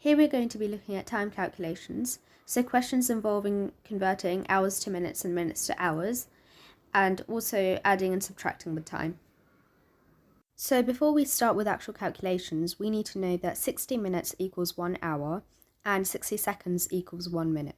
Here we're going to be looking at time calculations, so questions involving converting hours to minutes and minutes to hours, and also adding and subtracting with time. So before we start with actual calculations, we need to know that 60 minutes equals 1 hour and 60 seconds equals 1 minute.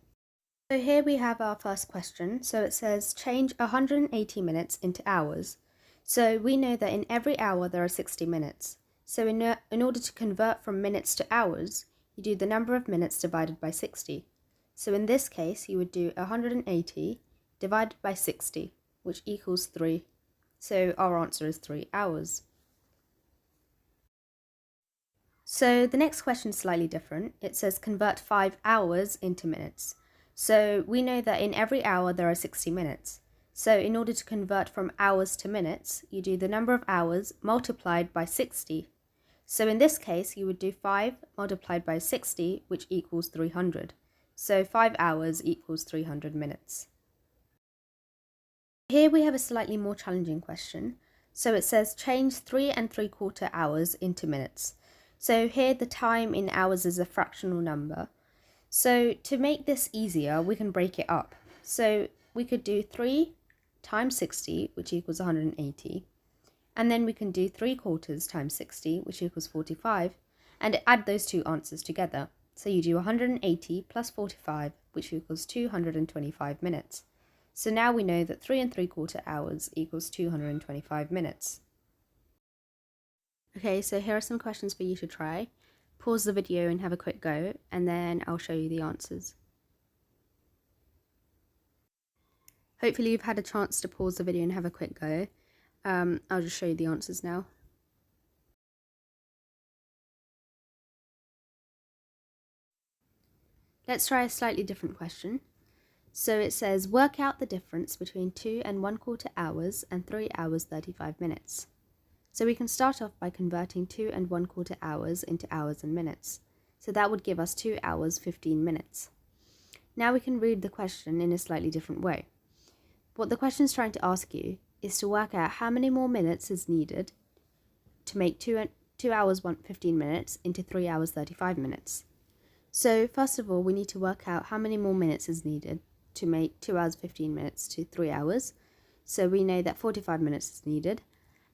So here we have our first question. So it says change 180 minutes into hours. So we know that in every hour there are 60 minutes. So in order to convert from minutes to hours, you do the number of minutes divided by 60. So in this case, you would do 180 divided by 60, which equals 3. So our answer is 3 hours. So the next question is slightly different. It says convert 5 hours into minutes. So we know that in every hour there are 60 minutes. So in order to convert from hours to minutes, you do the number of hours multiplied by 60. So in this case, you would do 5 multiplied by 60, which equals 300. So 5 hours equals 300 minutes. Here we have a slightly more challenging question. So it says change 3 3/4 hours into minutes. So here the time in hours is a fractional number. So to make this easier, we can break it up. So we could do 3 times 60, which equals 180. And then we can do 3/4 times 60, which equals 45, and add those two answers together. So you do 180 plus 45, which equals 225 minutes. So now we know that 3 3/4 hours equals 225 minutes. Okay, so here are some questions for you to try. Pause the video and have a quick go, and then I'll show you the answers. Hopefully you've had a chance to pause the video and have a quick go. I'll just show you the answers now. Let's try a slightly different question. So it says, work out the difference between 2 1/4 hours and 3 hours 35 minutes. So we can start off by converting 2 1/4 hours into hours and minutes. So that would give us 2 hours 15 minutes. Now we can read the question in a slightly different way. What the question is trying to ask you is to work out how many more minutes is needed to make 2 hours 15 minutes into 3 hours 35 minutes. So first of all, we need to work out how many more minutes is needed to make 2 hours 15 minutes to 3 hours. So we know that 45 minutes is needed.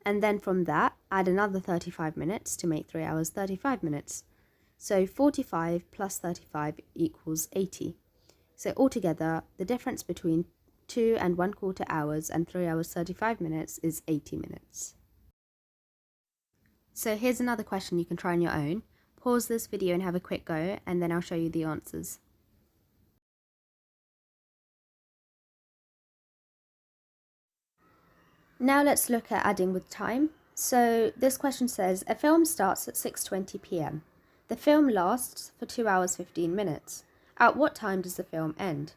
And then from that, add another 35 minutes to make 3 hours 35 minutes. So 45 plus 35 equals 80. So altogether, the difference between 2 1/4 hours and 3 hours 35 minutes is 80 minutes. So here's another question you can try on your own. Pause this video and have a quick go, and then I'll show you the answers. Now let's look at adding with time. So this question says, a film starts at 6:20 p.m. The film lasts for 2 hours 15 minutes. At what time does the film end?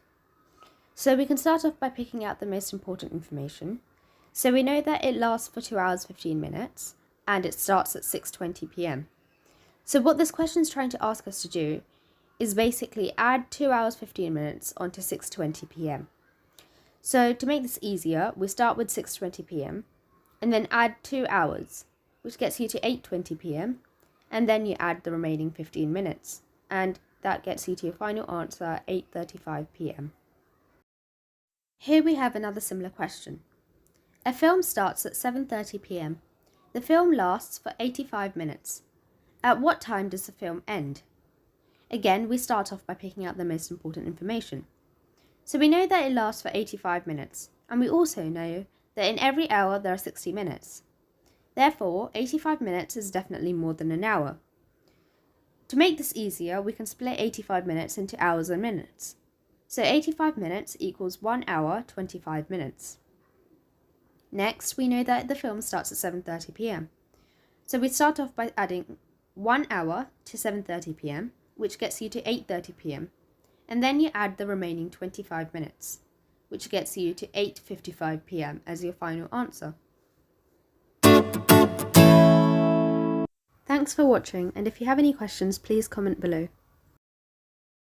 So we can start off by picking out the most important information. So we know that it lasts for 2 hours 15 minutes and it starts at 6:20 p.m. So what this question is trying to ask us to do is basically add 2 hours 15 minutes onto 6:20 p.m. So to make this easier, we start with 6:20 p.m. and then add 2 hours, which gets you to 8:20 p.m. and then you add the remaining 15 minutes, and that gets you to your final answer, 8:35 p.m. Here we have another similar question. A film starts at 7:30 p.m. The film lasts for 85 minutes. At what time does the film end? Again, we start off by picking out the most important information. So we know that it lasts for 85 minutes, and we also know that in every hour there are 60 minutes. Therefore, 85 minutes is definitely more than an hour. To make this easier, we can split 85 minutes into hours and minutes. So 85 minutes equals 1 hour 25 minutes. Next, we know that the film starts at 7:30 p.m. So we start off by adding 1 hour to 7:30 p.m, which gets you to 8:30 p.m. And then you add the remaining 25 minutes, which gets you to 8:55 p.m. as your final answer. Thanks for watching, and if you have any questions, please comment below.